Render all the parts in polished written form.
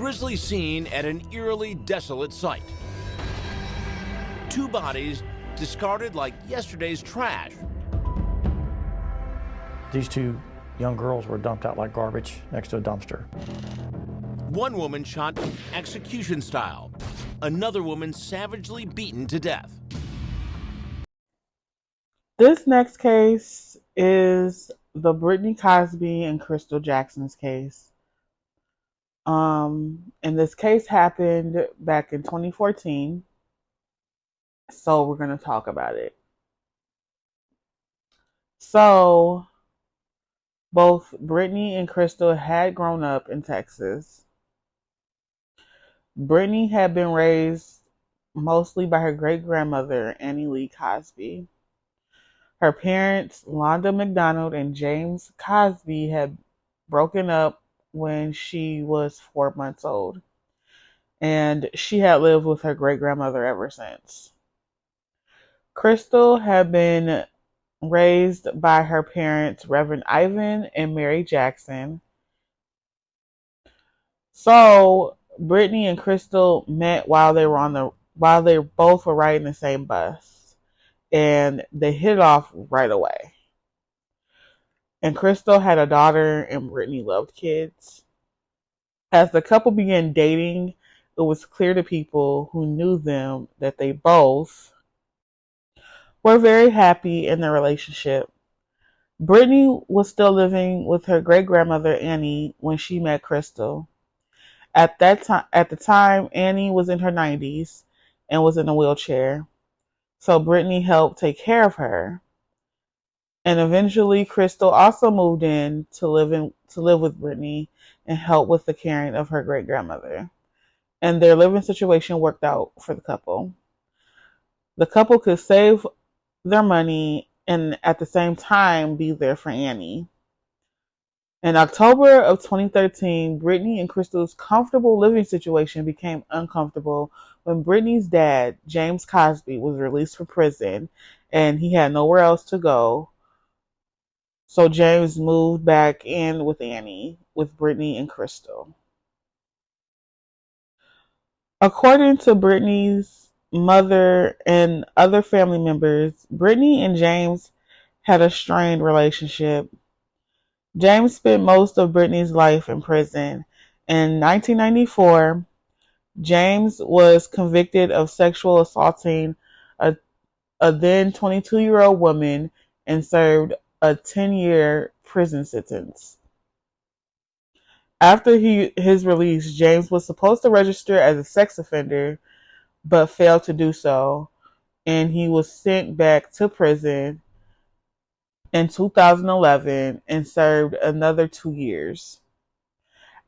grisly scene at an eerily desolate site. Two bodies discarded like yesterday's trash. These two young girls were dumped out like garbage next to a dumpster. One woman shot execution style. Another woman savagely beaten to death. This next case is the Britney Cosby and Crystal Jackson's case. And this case happened back in 2014. So we're going to talk about it. So both Britney and Crystal had grown up in Texas. Britney had been raised mostly by her great-grandmother, Annie Lee Cosby. Her parents, Londa McDonald and James Cosby, had broken up when she was 4 months old, and she had lived with her great-grandmother ever since. Crystal had been raised by her parents, Reverend Ivan and Mary Jackson. So Britney and Crystal met while they both were riding the same bus, and they hit it off right away. And Crystal had a daughter, and Britney loved kids. As the couple began dating, it was clear to people who knew them that they both were very happy in their relationship. Britney was still living with her great-grandmother Annie when she met Crystal. At the time, Annie was in her 90s and was in a wheelchair, so Britney helped take care of her. And eventually, Crystal also moved in to live with Britney and help with the caring of her great-grandmother. And their living situation worked out for the couple. The couple could save their money and at the same time be there for Annie. In October of 2013, Britney and Crystal's comfortable living situation became uncomfortable when Britney's dad, James Cosby, was released from prison and he had nowhere else to go. So James moved back in with Annie, with Britney and Crystal. According to Britney's mother and other family members, Britney and James had a strained relationship. James spent most of Britney's life in prison. In 1994, James was convicted of sexual assaulting a then 22-year-old woman and served a 10-year prison sentence. After his release, James was supposed to register as a sex offender, but failed to do so, and he was sent back to prison in 2011 and served another 2 years.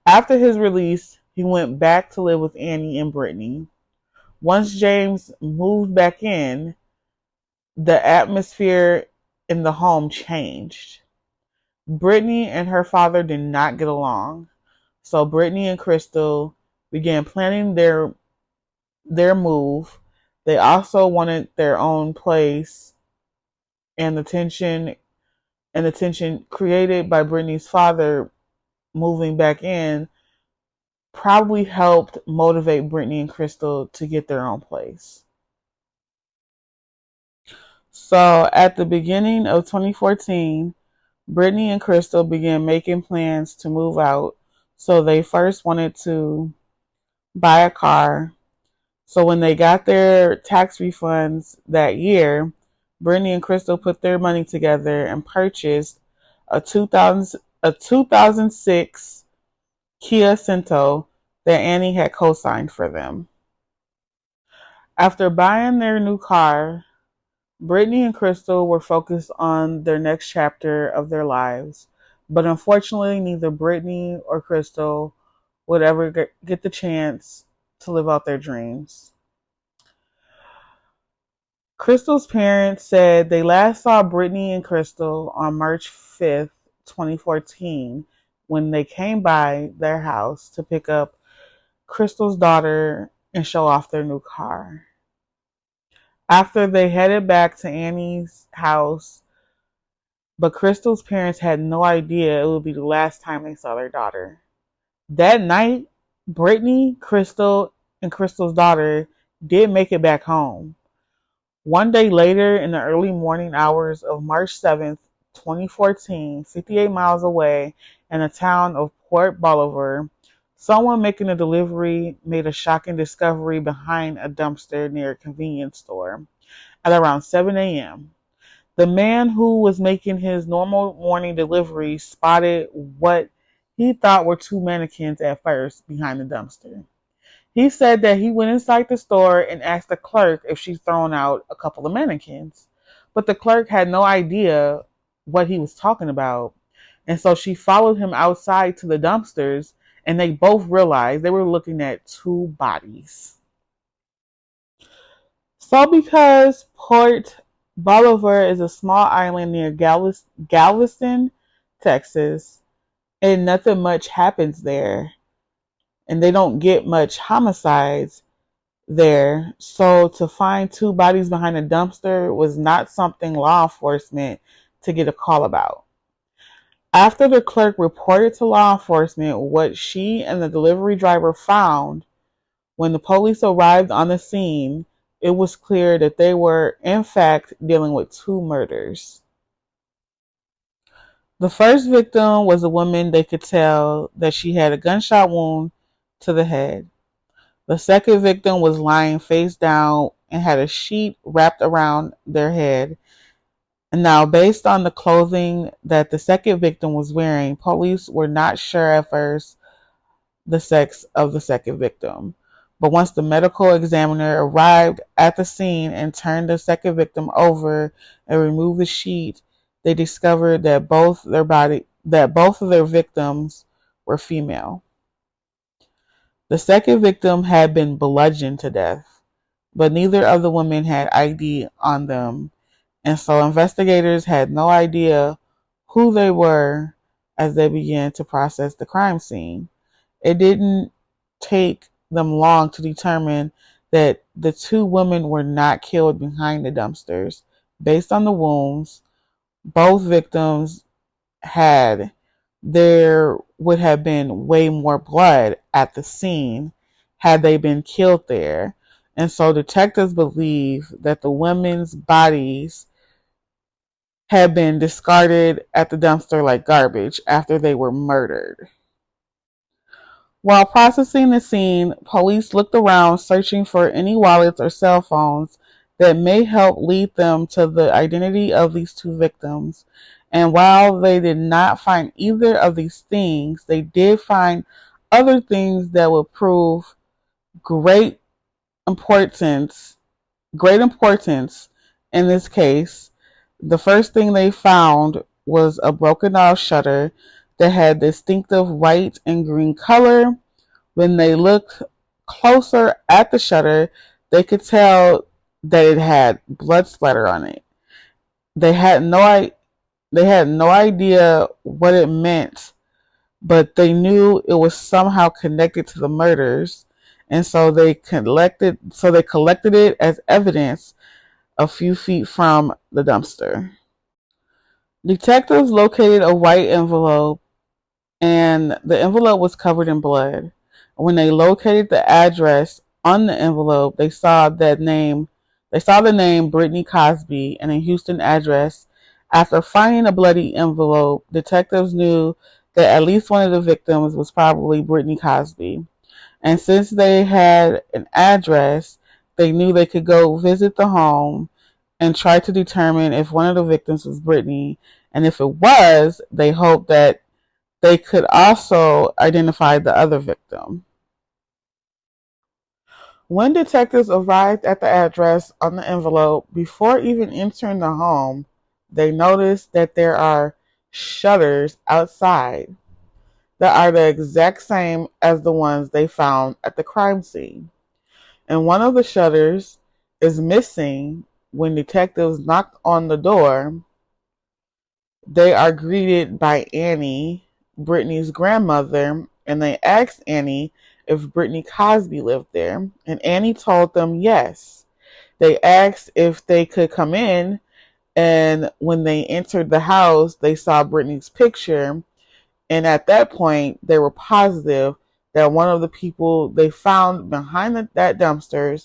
After his release, he went back to live with Annie and Britney. Once James moved back in, the atmosphere in the home changed. Britney and her father did not get along, so Britney and Crystal began planning their move. They also wanted their own place, and the tension created by Britney's father moving back in probably helped motivate Britney and Crystal to get their own place. So at the beginning of 2014, Britney and Crystal began making plans to move out. So they first wanted to buy a car. So when they got their tax refunds that year, Britney and Crystal put their money together and purchased a 2006 Kia Cento that Annie had co-signed for them. After buying their new car, Britney and Crystal were focused on their next chapter of their lives, but unfortunately neither Britney or Crystal would ever get the chance to live out their dreams. Crystal's parents said they last saw Britney and Crystal on March 5th, 2014, when they came by their house to pick up Crystal's daughter and show off their new car. After they headed back to Annie's house, but Crystal's parents had no idea it would be the last time they saw their daughter. That night, Brittany, Crystal, and Crystal's daughter did make it back home. One day later, in the early morning hours of March 7th, 2014, 58 miles away in the town of Port Bolivar, someone making a delivery made a shocking discovery behind a dumpster near a convenience store at around 7 a.m. The man who was making his normal morning delivery spotted what he thought were two mannequins at first behind the dumpster. He said that he went inside the store and asked the clerk if she'd thrown out a couple of mannequins. But the clerk had no idea what he was talking about. And so she followed him outside to the dumpsters, and they both realized they were looking at two bodies. So, because Port Bolivar is a small island near Galveston, Texas, and nothing much happens there, and they don't get much homicides there. So to find two bodies behind a dumpster was not something law enforcement to get a call about. After the clerk reported to law enforcement what she and the delivery driver found, when the police arrived on the scene, it was clear that they were, in fact, dealing with two murders. The first victim was a woman. They could tell that she had a gunshot wound to the head. The second victim was lying face down and had a sheet wrapped around their head. And now, based on the clothing that the second victim was wearing, police were not sure at first the sex of the second victim. But once the medical examiner arrived at the scene and turned the second victim over and removed the sheet, they discovered that both of their victims were female. The second victim had been bludgeoned to death, but neither of the women had ID on them, and so investigators had no idea who they were as they began to process the crime scene. It didn't take them long to determine that the two women were not killed behind the dumpsters. Based on the wounds both victims had, there would have been way more blood at the scene had they been killed there. And so detectives believe that the women's bodies had been discarded at the dumpster like garbage after they were murdered. While processing the scene, police looked around searching for any wallets or cell phones that may help lead them to the identity of these two victims. And while they did not find either of these things, they did find other things that would prove great importance in this case. The first thing they found was a broken off shutter that had distinctive white and green color. When they looked closer at the shutter, they could tell that it had blood splatter on it. They had no idea what it meant, but they knew it was somehow connected to the murders, and so they collected it as evidence a few feet from the dumpster. Detectives located a white envelope, and the envelope was covered in blood. When they located the address on the envelope, they saw the name Britney Cosby and a Houston address. After finding a bloody envelope, detectives knew that at least one of the victims was probably Britney Cosby. And since they had an address, they knew they could go visit the home and try to determine if one of the victims was Britney. And if it was, they hoped that they could also identify the other victim. When detectives arrived at the address on the envelope, before even entering the home, they noticed that there are shutters outside that are the exact same as the ones they found at the crime scene. And one of the shutters is missing. When detectives knock on the door, they are greeted by Annie, Brittany's grandmother, and they asked Annie if Britney Cosby lived there, and Annie told them yes. They asked if they could come in, and when they entered the house, they saw Britney's picture, and at that point, they were positive that one of the people they found behind that dumpster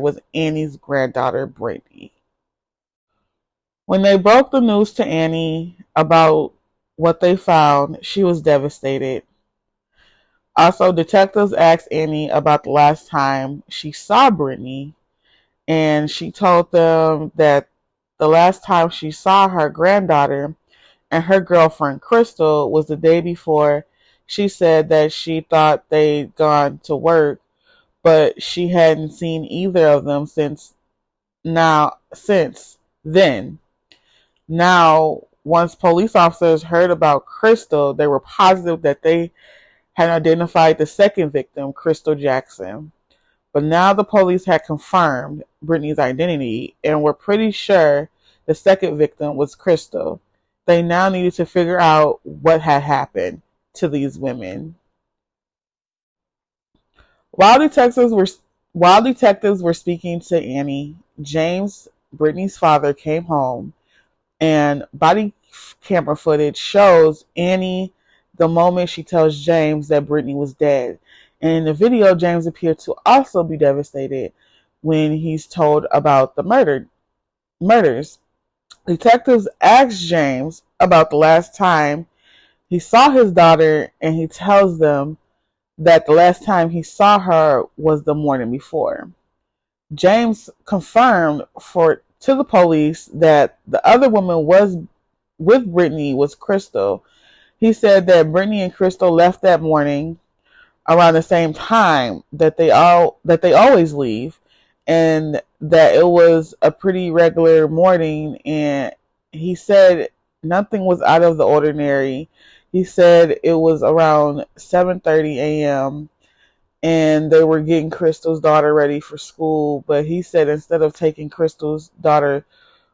was Annie's granddaughter, Britney. When they broke the news to Annie about what they found, she was devastated. Also, detectives asked Annie about the last time she saw Britney, and she told them that the last time she saw her granddaughter and her girlfriend Crystal was the day before. She said that she thought they'd gone to work, but she hadn't seen either of them since then. Now, once police officers heard about Crystal, they were positive that they had identified the second victim, Crystal Jackson. But now the police had confirmed Britney's identity and were pretty sure the second victim was Crystal. They now needed to figure out what had happened to these women. While detectives were speaking to Annie, James, Britney's father, came home, and body camera footage shows Annie the moment she tells James that Britney was dead. And in the video, James appeared to also be devastated when he's told about the murders. Detectives asked James about the last time he saw his daughter, and he tells them that the last time he saw her was the morning before. James confirmed to the police that the other woman was with Britney was Crystal. He said that Britney and Crystal left that morning around the same time that they always leave, and that it was a pretty regular morning, and he said nothing was out of the ordinary. He said it was around 7:30 a.m. and they were getting Crystal's daughter ready for school, but he said instead of taking Crystal's daughter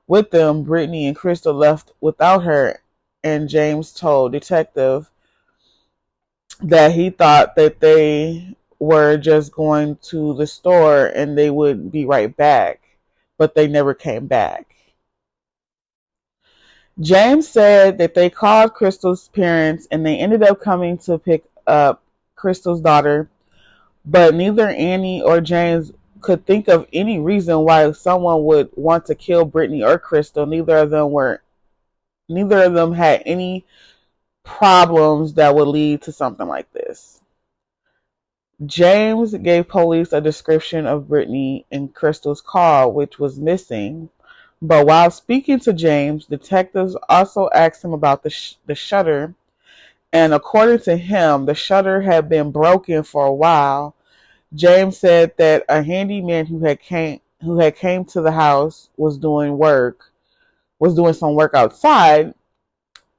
with them, Britney and Crystal left without her, and James told detective that he thought that they were just going to the store and they would be right back, but they never came back. James said that they called Crystal's parents and they ended up coming to pick up Crystal's daughter, but neither Annie or James could think of any reason why someone would want to kill Britney or Crystal. Neither of them had any problems that would lead to something like this. James gave police a description of Britney and Crystal's car, which was missing. But while speaking to James, detectives also asked him about the shutter. And according to him, the shutter had been broken for a while. James said that a handyman who had came to the house was doing some work outside,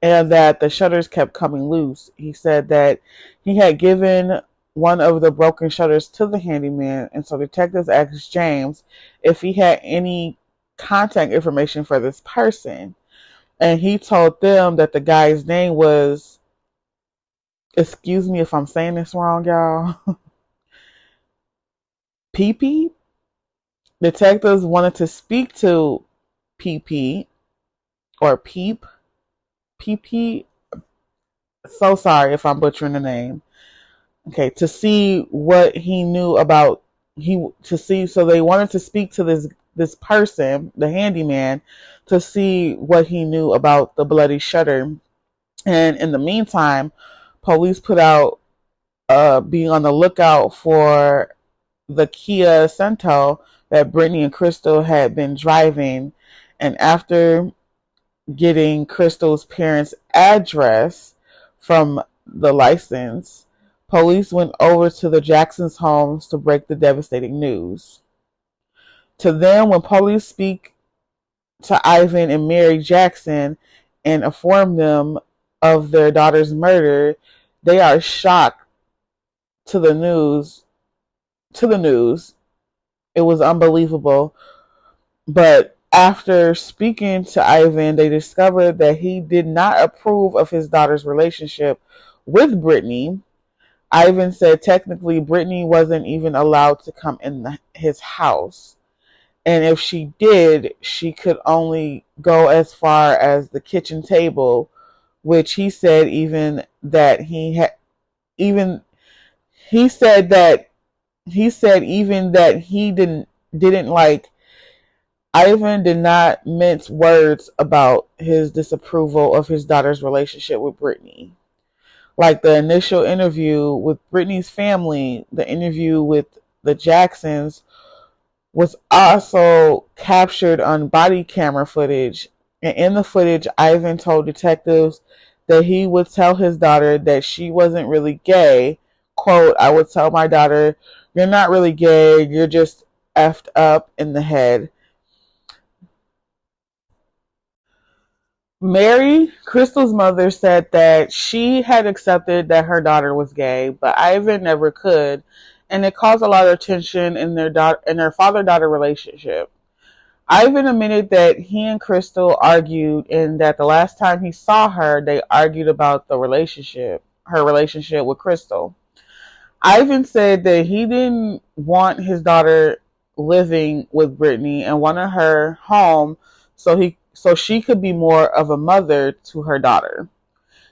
and that the shutters kept coming loose. He said that he had given one of the broken shutters to the handyman, and so detectives asked James if he had any contact information for this person. And he told them that the guy's name was, excuse me if I'm saying this wrong, y'all, PP. Detectives wanted to speak to PP or Peep. PP. So sorry if I'm butchering the name. Okay, to see what he knew about so they wanted to speak to this person, the handyman, to see what he knew about the bloody shutter. And in the meantime, police put out being on the lookout for the Kia Cento that Britney and Crystal had been driving. And after getting Crystal's parents' address from the license, police went over to the Jacksons' homes to break the devastating news. To them, when police speak to Ivan and Mary Jackson and inform them of their daughter's murder, they are shocked to the news. It was unbelievable. But after speaking to Ivan, they discovered that he did not approve of his daughter's relationship with Britney. Ivan said technically Britney wasn't even allowed to come in his house. And if she did, she could only go as far as the kitchen table, which he said even that he even he said that even that he didn't like Ivan did not mince words about his disapproval of his daughter's relationship with Britney. Like the initial interview with Britney's family, the interview with the Jacksons was also captured on body camera footage. And in the footage, Ivan told detectives that he would tell his daughter that she wasn't really gay. Quote, I would tell my daughter, you're not really gay, you're just effed up in the head. Mary, Crystal's mother, said that she had accepted that her daughter was gay, but Ivan never could, and it caused a lot of tension in their father-daughter relationship. Ivan admitted that he and Crystal argued, and that the last time he saw her, they argued about her relationship with Crystal. Ivan said that he didn't want his daughter living with Britney and wanted her home so she could be more of a mother to her daughter.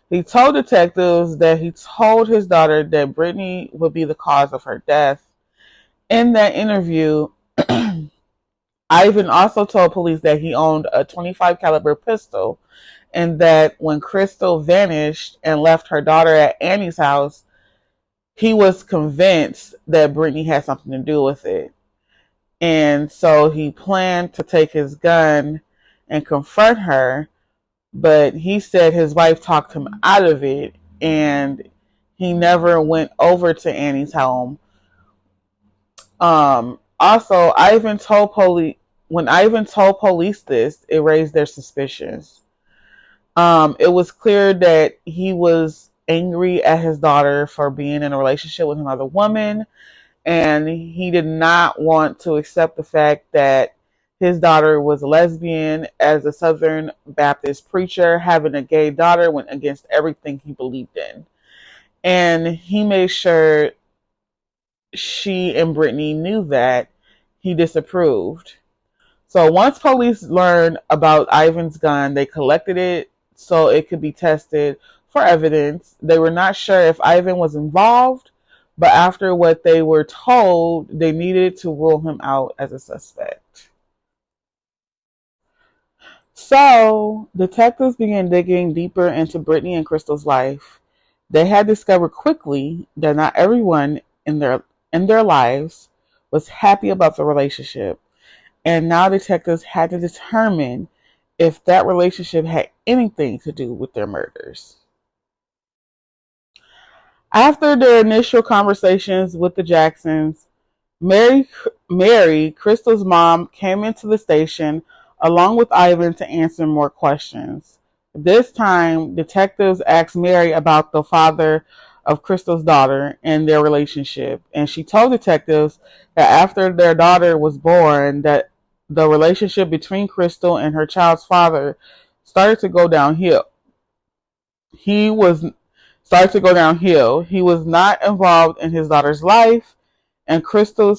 He told detectives that he told his daughter that Britney would be the cause of her death. In that interview, Ivan also told police that he owned a .25 caliber pistol and that when Crystal vanished and left her daughter at Annie's house, he was convinced that Britney had something to do with it. And so he planned to take his gun and confront her, but he said his wife talked him out of it and he never went over to Annie's home. Also, when Ivan told police this, it raised their suspicions. It was clear that he was angry at his daughter for being in a relationship with another woman, and he did not want to accept the fact that his daughter was a lesbian. As a Southern Baptist preacher, having a gay daughter went against everything he believed in. And he made sure she and Britney knew that he disapproved. So once police learned about Ivan's gun, they collected it so it could be tested for evidence. They were not sure if Ivan was involved, but after what they were told, they needed to rule him out as a suspect. So detectives began digging deeper into Britney and Crystal's life. They had discovered quickly that not everyone in their lives was happy about the relationship. And now detectives had to determine if that relationship had anything to do with their murders. After their initial conversations with the Jacksons, Mary, Crystal's mom, came into the station along with Ivan to answer more questions. This time, detectives asked Mary about the father of Crystal's daughter and their relationship, and she told detectives that after their daughter was born, that the relationship between Crystal and her child's father started to go downhill. He was not involved in his daughter's life, and Crystal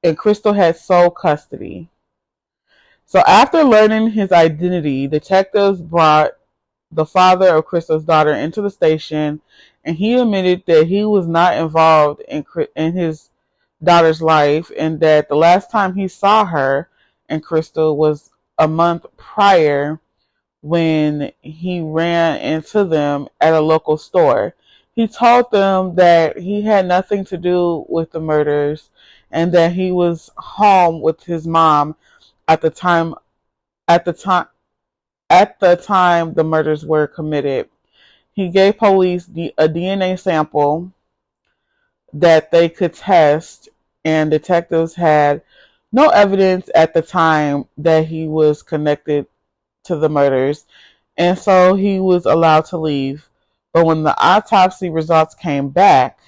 had sole custody. So after learning his identity, detectives brought the father of Crystal's daughter into the station, and he admitted that he was not involved in his daughter's life, and that the last time he saw her and Crystal was a month prior when he ran into them at a local store. He told them that he had nothing to do with the murders and that he was home with his mom at the time the murders were committed. He gave police a DNA sample that they could test, and detectives had no evidence at the time that he was connected to the murders, and so he was allowed to leave. But when the autopsy results came back,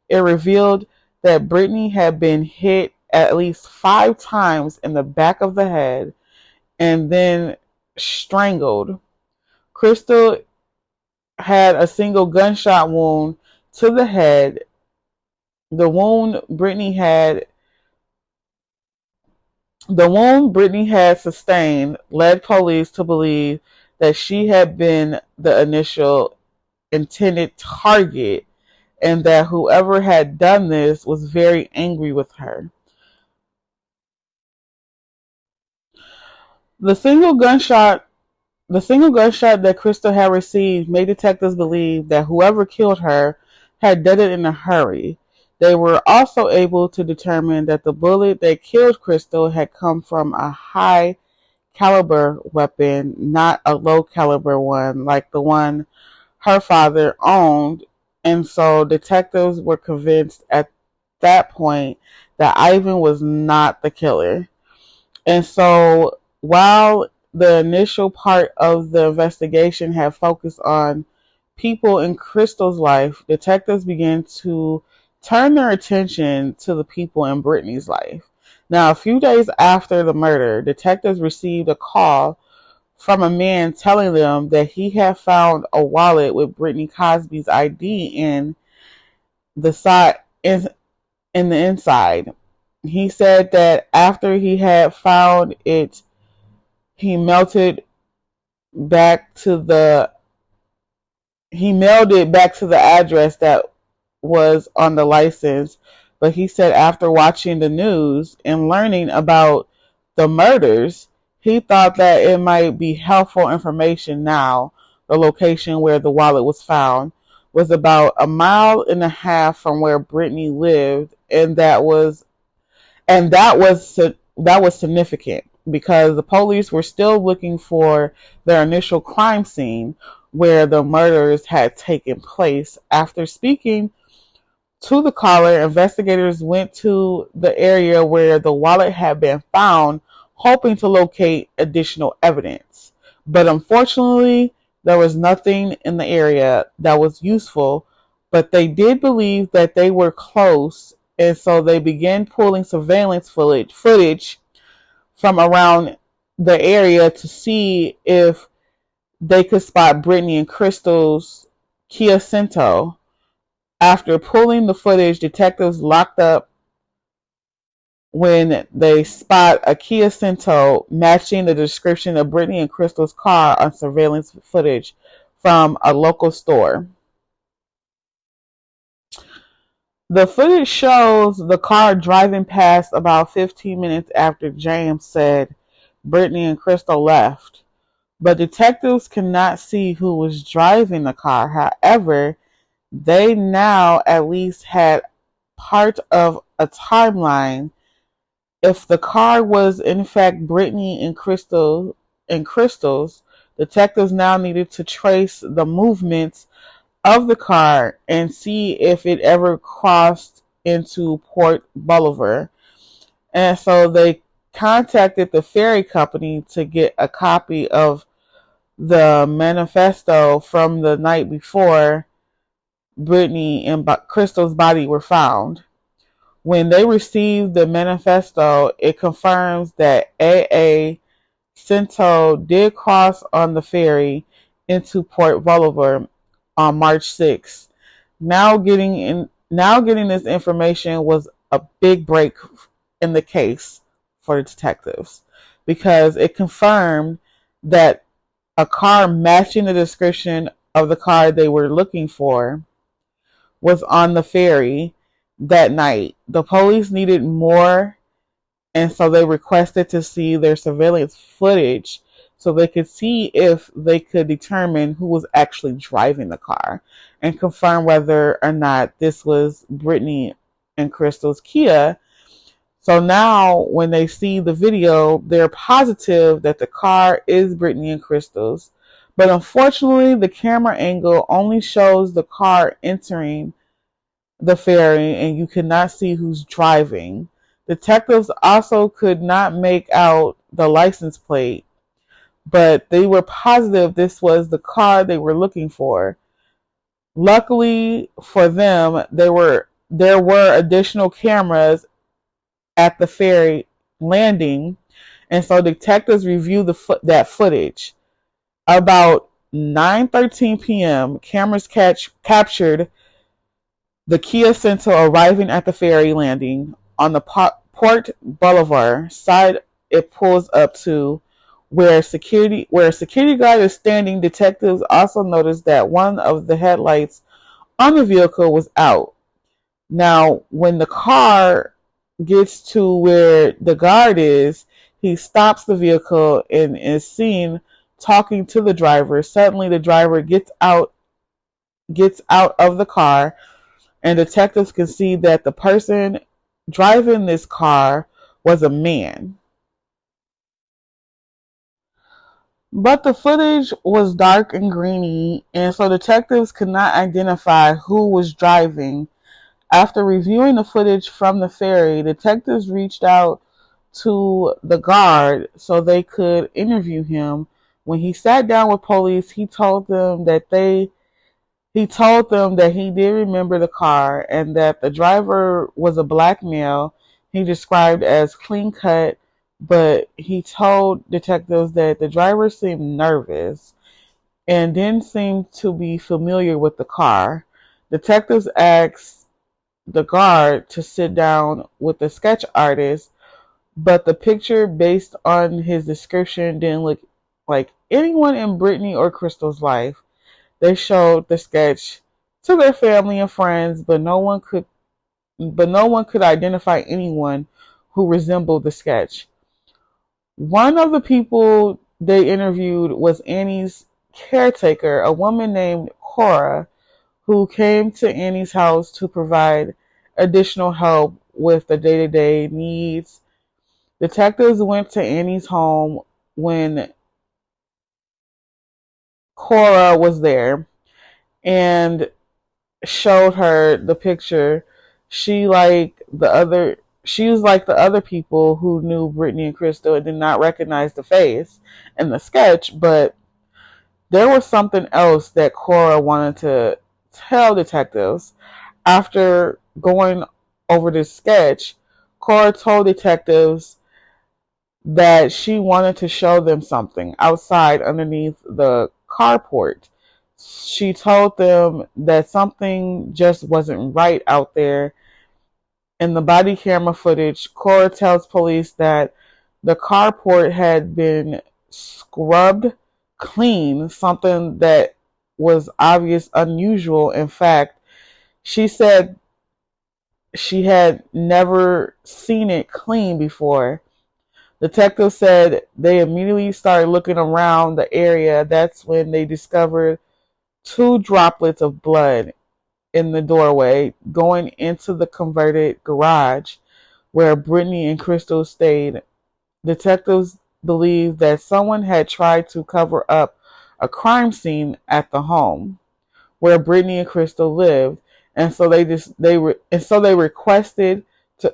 it revealed that Britney had been hit at least 5 times in the back of the head and then strangled. Crystal had a single gunshot wound to the head. The wound Britney had sustained led police to believe that she had been the initial intended target, and that whoever had done this was very angry with her. The single gunshot that Crystal had received made detectives believe that whoever killed her had done it in a hurry. They were also able to determine that the bullet that killed Crystal had come from a high caliber weapon, not a low caliber one like the one her father owned. And so detectives were convinced at that point that Ivan was not the killer. And so while the initial part of the investigation had focused on people in Crystal's life, detectives began to turn their attention to the people in Britney's life. Now, a few days after the murder, detectives received a call from a man telling them that he had found a wallet with Britney Cosby's ID the side in the inside. He said that after he had found it, he back to the he mailed it back to the address that was on the license. But he said after watching the news and learning about the murders, he thought that it might be helpful information now. The location where the wallet was found was about a mile and a half from where Brittany lived, and that was significant because the police were still looking for their initial crime scene where the murders had taken place. After speaking to the caller, investigators went to the area where the wallet had been found, hoping to locate additional evidence. But unfortunately, there was nothing in the area that was useful, but they did believe that they were close, and so they began pulling surveillance footage from around the area to see if they could spot Brittany and Crystal's Kia Cento. After pulling the footage, detectives locked up when they spot a Kia Cento matching the description of Brittany and Crystal's car on surveillance footage from a local store. The footage shows the car driving past about 15 minutes after James said Brittany and Crystal left. But detectives cannot see who was driving the car. However, they now at least had part of a timeline. If the car was in fact Brittany and Crystal's, detectives now needed to trace the movements of the car and see if it ever crossed into Port Boulevard. And so they contacted the ferry company to get a copy of the manifesto from the night before Brittany and Crystal's body were found. When they received the manifesto, it confirms that A.A. Cento did cross on the ferry into Port Boulevard on March 6th. Now getting this information was a big break in the case for the detectives because it confirmed that a car matching the description of the car they were looking for was on the ferry that night. The police needed more, and so they requested to see their surveillance footage so they could see if they could determine who was actually driving the car and confirm whether or not this was Brittany and Crystal's Kia. So now when they see the video, they're positive that the car is Brittany and Crystal's. But unfortunately, the camera angle only shows the car entering the ferry and you cannot see who's driving. Detectives also could not make out the license plate, but they were positive this was the car they were looking for. Luckily for them, there were additional cameras at the ferry landing, and so detectives reviewed that footage. About 9:13 p.m., cameras captured the Kia Cento arriving at the ferry landing on the Port Boulevard side. It pulls up to where a security guard is standing. Detectives also noticed that one of the headlights on the vehicle was out. Now, when the car gets to where the guard is, he stops the vehicle and is seen talking to the driver. Suddenly, the driver gets out of the car, and detectives can see that the person driving this car was a man. But the footage was dark and grainy, and so detectives could not identify who was driving. After reviewing the footage from the ferry, detectives reached out to the guard so they could interview him. When he sat down with police, he told them that he did remember the car and that the driver was a black male he described as clean cut, but he told detectives that the driver seemed nervous and didn't seem to be familiar with the car. Detectives asked the guard to sit down with the sketch artist, but the picture based on his description didn't look like anyone in Britney or Crystal's life. They showed the sketch to their family and friends, but no one could identify anyone who resembled the sketch. One of the people they interviewed was Annie's caretaker, a woman named Cora, who came to Annie's house to provide additional help with the day-to-day needs. Detectives went to Annie's home when Cora was there and showed her the picture. She like the other she was like the other people who knew Britney and Crystal and did not recognize the face in the sketch, but there was something else that Cora wanted to tell detectives. After going over this sketch, Cora told detectives that she wanted to show them something outside underneath the carport. She told them that something just wasn't right out there. In the body camera footage, Cora tells police that the carport had been scrubbed clean, something that was obvious unusual. In fact, she said she had never seen it clean before. Detectives said they immediately started looking around the area. That's when they discovered two droplets of blood in the doorway going into the converted garage where Britney and Crystal stayed. Detectives believe that someone had tried to cover up a crime scene at the home where Britney and Crystal lived, and so they requested a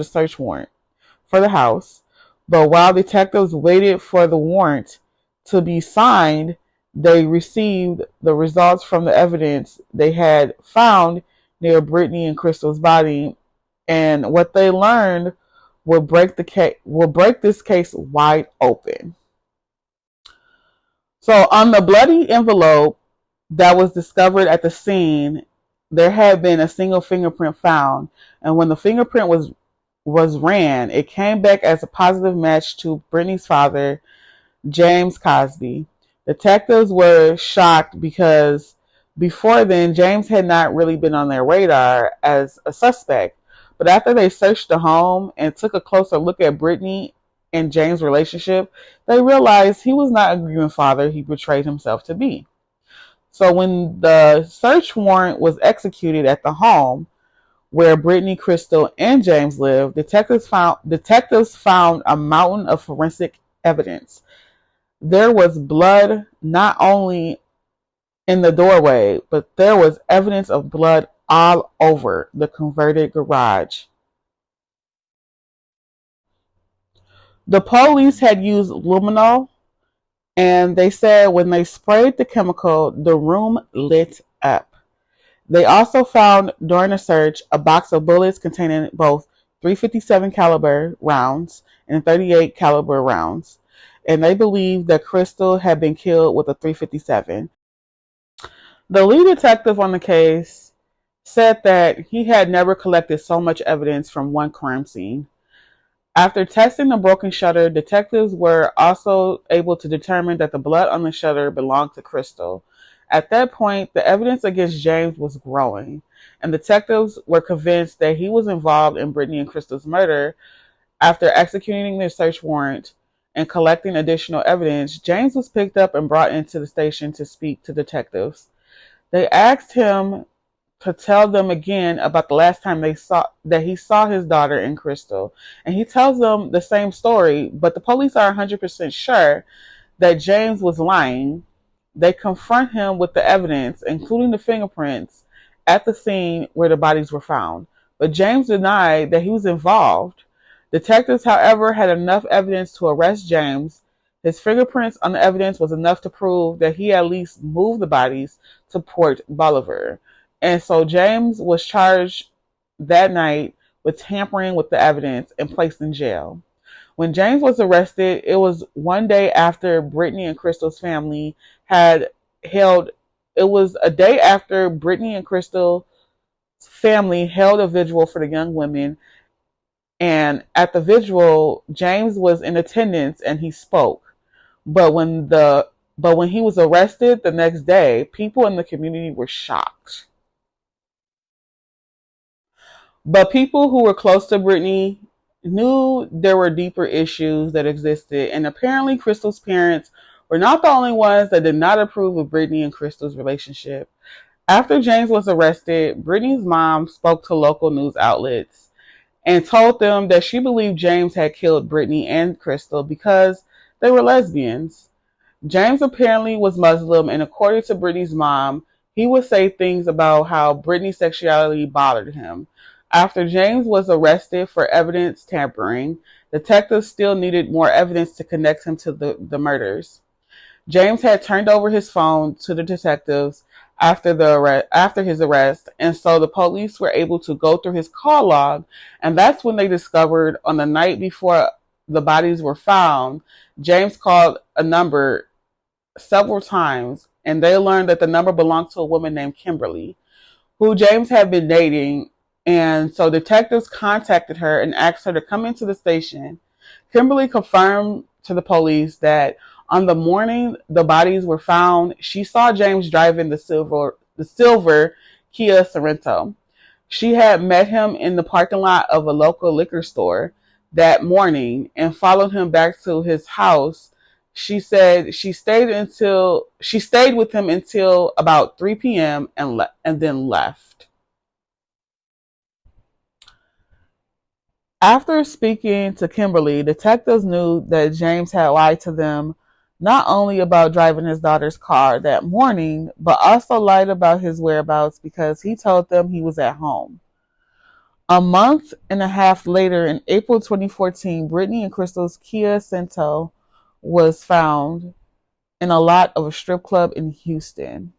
search warrant for the house. But while detectives waited for the warrant to be signed, they received the results from the evidence they had found near Britney and Crystal's body, and what they learned will break this case wide open. So on the bloody envelope that was discovered at the scene, there had been a single fingerprint found, and when the fingerprint was ran, it came back as a positive match to Britney's father, James Cosby. Detectives were shocked because before then, James had not really been on their radar as a suspect. But after they searched the home and took a closer look at Britney and James' relationship, they realized he was not a grieving father he portrayed himself to be. So when the search warrant was executed at the home where Britney, Crystal, and James lived, detectives found a mountain of forensic evidence. There was blood not only in the doorway, but there was evidence of blood all over the converted garage. The police had used luminol, and they said when they sprayed the chemical, the room lit up. They also found during the search a box of bullets containing both 357 caliber rounds and 38 caliber rounds, and they believed that Crystal had been killed with a 357. The lead detective on the case said that he had never collected so much evidence from one crime scene. After testing the broken shutter, detectives were also able to determine that the blood on the shutter belonged to Crystal. At that point, the evidence against James was growing, and detectives were convinced that he was involved in Britney and Crystal's murder. After executing their search warrant and collecting additional evidence, James was picked up and brought into the station to speak to detectives. They asked him to tell them again about the last time he saw his daughter and Crystal. And he tells them the same story, but the police are 100% sure that James was lying. They confront him with the evidence, including the fingerprints at the scene where the bodies were found. But James denied that he was involved. Detectives, however, had enough evidence to arrest James. His fingerprints on the evidence was enough to prove that he at least moved the bodies to Port Bolivar. And so James was charged that night with tampering with the evidence and placed in jail. When James was arrested, it was one day after Britney and Crystal's family had held, it was a day after Britney and Crystal's family held a vigil for the young women. And at the vigil, James was in attendance and he spoke. But when he was arrested the next day, people in the community were shocked. But people who were close to Britney knew there were deeper issues that existed, and apparently Crystal's parents were not the only ones that did not approve of Britney and Crystal's relationship. After James was arrested, Britney's mom spoke to local news outlets and told them that she believed James had killed Britney and Crystal because they were lesbians. James apparently was Muslim, and according to Britney's mom, he would say things about how Britney's sexuality bothered him. After James was arrested for evidence tampering, detectives still needed more evidence to connect him to the murders. James had turned over his phone to the detectives after his arrest, and so the police were able to go through his call log, and that's when they discovered on the night before the bodies were found, James called a number several times, and they learned that the number belonged to a woman named Kimberly, who James had been dating. And so detectives contacted her and asked her to come into the station. Kimberly confirmed to the police that on the morning the bodies were found, she saw James driving the silver Kia Sorento. She had met him in the parking lot of a local liquor store that morning and followed him back to his house. She said she stayed with him until about 3 p.m. and then left. After speaking to Kimberly, detectives knew that James had lied to them not only about driving his daughter's car that morning, but also lied about his whereabouts because he told them he was at home. A month and a half later, in April 2014, Britney and Crystal's Kia Sorento was found in a lot of a strip club in Houston.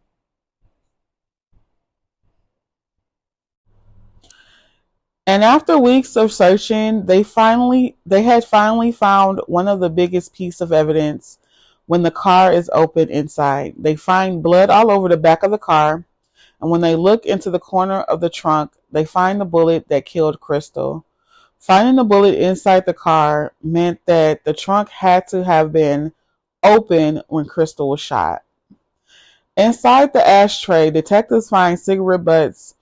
And after weeks of searching, they had finally found one of the biggest pieces of evidence. When the car is opened inside, they find blood all over the back of the car. And when they look into the corner of the trunk, they find the bullet that killed Crystal. Finding the bullet inside the car meant that the trunk had to have been open when Crystal was shot. Inside the ashtray, detectives find cigarette butts,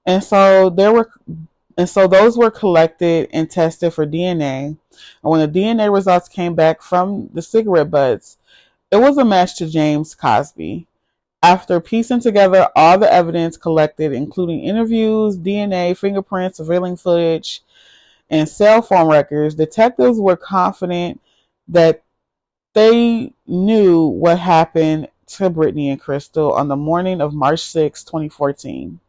and so those were collected and tested for DNA. And when the DNA results came back from the cigarette butts, it was a match to James Cosby. After piecing together all the evidence collected, including interviews, DNA, fingerprints, surveillance footage, and cell phone records, detectives were confident that they knew what happened to Britney and Crystal on the morning of March 6, 2014.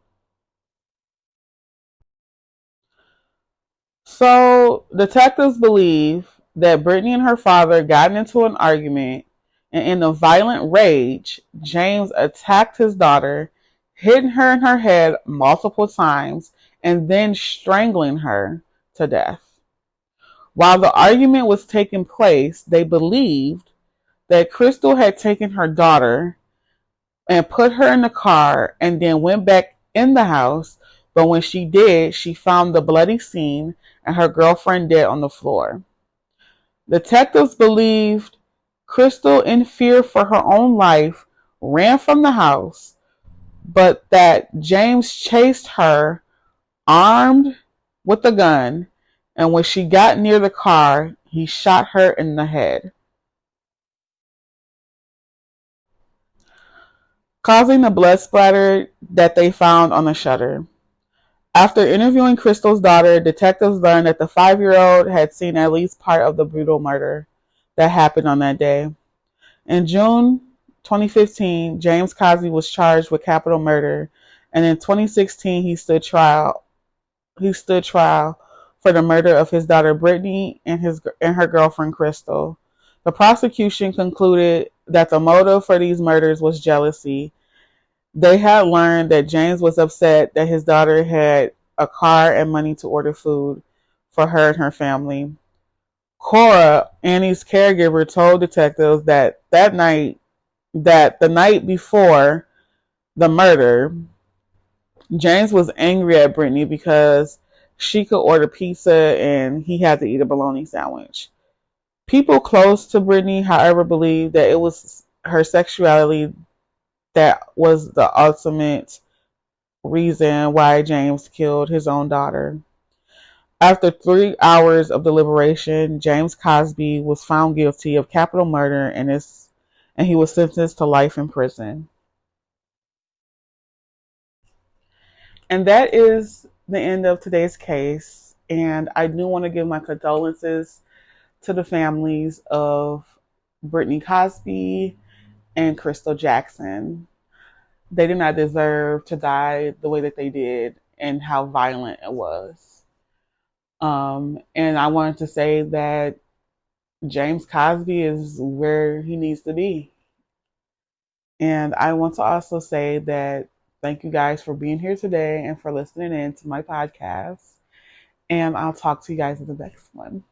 So, detectives believe that Britney and her father got into an argument, and in a violent rage, James attacked his daughter, hitting her in her head multiple times, and then strangling her to death. While the argument was taking place, they believed that Crystal had taken her daughter and put her in the car and then went back in the house, but when she did, she found the bloody scene and her girlfriend dead on the floor. Detectives believed Crystal, in fear for her own life, ran from the house, but that James chased her armed with a gun, and when she got near the car, he shot her in the head, causing the blood splatter that they found on the shutter. After interviewing Crystal's daughter, detectives learned that the 5-year-old had seen at least part of the brutal murder that happened on that day. In June 2015, James Cosby was charged with capital murder, and in 2016 he stood trial for the murder of his daughter Britney and her girlfriend Crystal. The prosecution concluded that the motive for these murders was jealousy. They had learned that James was upset that his daughter had a car and money to order food for her and her family. Cora, Annie's caregiver, told detectives that the night before the murder, James was angry at Britney because she could order pizza and he had to eat a bologna sandwich. People close to Britney, however, believe that it was her sexuality that was the ultimate reason why James killed his own daughter. After 3 hours of deliberation, James Cosby was found guilty of capital murder and he was sentenced to life in prison. And that is the end of today's case. And I do want to give my condolences to the families of Britney Cosby and Crystal Jackson. They did not deserve to die the way that they did and how violent it was. And I wanted to say that James Cosby is where he needs to be. And I want to also say that thank you guys for being here today and for listening in to my podcast. And I'll talk to you guys in the next one.